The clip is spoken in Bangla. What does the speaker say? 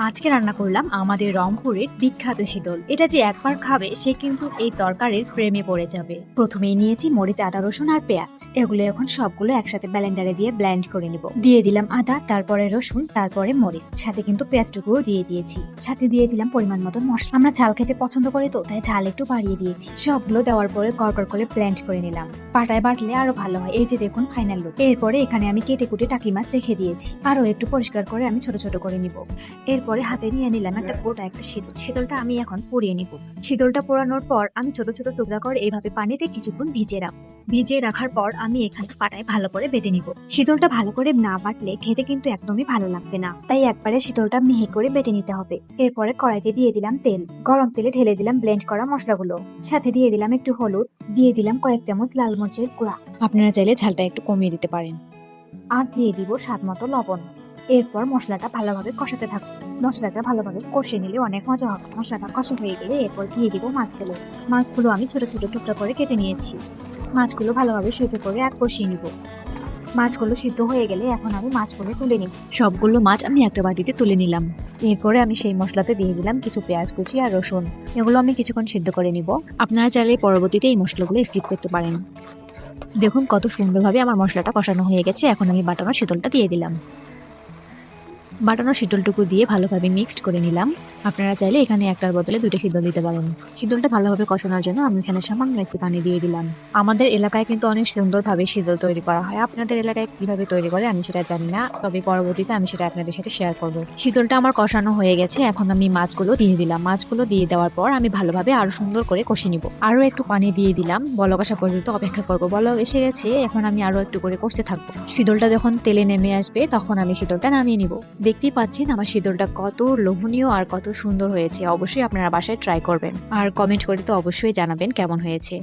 আজকে রান্না করলাম আমাদের রংপুরের বিখ্যাত শীতল। এটা যে একবার খাবে সে কিন্তু এই তরকারির প্রেমে পড়ে যাবে। প্রথমেই নিয়েছি মরিচ, আদা, রসুন আর পেঁয়াজ। এগুলো এখন সবগুলো একসাথে ব্লেন্ডারে দিয়ে ব্লেন্ড করে নিব। দিয়ে দিলাম আদা, তারপরে রসুন, তারপরে মরিচ, সাথে কিন্তু পেঁয়াজটুকুও দিয়ে দিয়েছি। সাথে দিয়ে দিলাম পরিমাণ মতো মশলা। আমরা ঝাল খেতে পছন্দ করি তো তাই ঝাল একটু বাড়িয়ে দিয়েছি। সবগুলো দেওয়ার পরে কড়কড় করে ব্লেন্ড করে নিলাম। পাটায় বাটলে আরো ভালো হয়। এই যে দেখুন ফাইনাল লুক। এরপরে এখানে আমি কেটে কুটে টাকি মাছ রেখে দিয়েছি। আরো একটু পরিষ্কার করে আমি ছোট ছোট করে নিব। এরপরে হাতে নিয়ে নিলাম একটা গোটা একটা শীতল। শীতলটা আমি এখন পুড়িয়ে নিব। শীতলটা পোড়ানোর পর আমি ছোট ছোট টুকরা করে এইভাবে পানিতে কিছুক্ষণ ভিজিয়ে রাখবো। ভিজিয়ে রাখার পর আমি এখানে পাটায় ভালো করে বেটে নিব। শীতলটা ভালো করে না বাটলে খেতে কিন্তু একদমই ভালো লাগবে না, তাই একবারে শীতলটা মিহি করে বেটে নিতে হবে। এরপরে কড়াইতে দিয়ে দিলাম তেল। গরম তেলে ঢেলে দিলাম ব্লেন্ড করা মশলাগুলো। সাথে দিয়ে দিলাম একটু হলুদ, দিয়ে দিলাম কয়েক চামচ লাল মরিচের গুঁড়া। আপনারা চাইলে ঝালটা একটু কমিয়ে দিতে পারেন। আর দিয়ে দিব স্বাদ মতো লবণ। এরপর মশলাটা ভালোভাবে কষাতে থাকবো। মশলাটা ভালোভাবে কষে নিলে অনেক মজা হবে। মশলাটা কষা হয়ে গেলে এরপর দিয়ে দিব মাছগুলো। মাছগুলো আমি ছোট ছোট টুকরা করে কেটে নিয়েছি। মাছগুলো ভালোভাবে সিদ্ধ করে আর কষিয়ে নিব। মাছগুলো সিদ্ধ হয়ে গেলে এখন আমি মাছগুলো তুলে নিব। সবগুলো মাছ আমি একটা বাটিতে তুলে নিলাম। এরপরে আমি সেই মশলাতে দিয়ে দিলাম কিছু পেঁয়াজ কুচি আর রসুন। এগুলো আমি কিছুক্ষণ সিদ্ধ করে নিব। আপনারা চাইলে পরবর্তীতে এই মশলাগুলো স্কিপ করতে পারেন। দেখুন কত সুন্দরভাবে আমার মশলাটা কষানো হয়ে গেছে। এখন আমি বাটানো শীতলটা দিয়ে দিলাম। বাটানো শীতলটুকু দিয়ে ভালোভাবে মিক্সড করে নিলাম। আপনারা চাইলে এখানে একটার বদলে দুটো শীতল দিতে পারেন। শীতলটা ভালোভাবে কষানোর জন্য আমি এখানে সামান্য একটু পানি দিয়ে দিলাম। আমাদের এলাকায় কিন্তু অনেক সুন্দরভাবে শীতল তৈরি করা হয়। আপনাদের এলাকায় কিভাবে তৈরি করে আমি সেটা জানি না, তবে পরবর্তীতে আমি সেটা আপনাদের সাথে শেয়ার করব। শীতলটা আমার কষানো হয়ে গেছে। এখন আমি মাছগুলো দিয়ে দিলাম। মাছগুলো দিয়ে দেওয়ার পর আমি ভালোভাবে আরো সুন্দর করে কষে নিব। আরো একটু পানি দিয়ে দিলাম। বলক আসা পর্যন্ত অপেক্ষা করব। বলক এসে গেছে, এখন আমি আরো একটু করে কষতে থাকবো। শীতলটা যখন তেলে নেমে আসবে তখন আমি শীতলটা নামিয়ে নিব। দেখতেই পাচ্ছেন আমার শীতলটা কত লোভনীয় আর কত সুন্দর হয়েছে। অবশ্যই আপনারা বাসায় ট্রাই করবেন আর কমেন্ট করে তো অবশ্যই জানাবেন কেমন হয়েছে।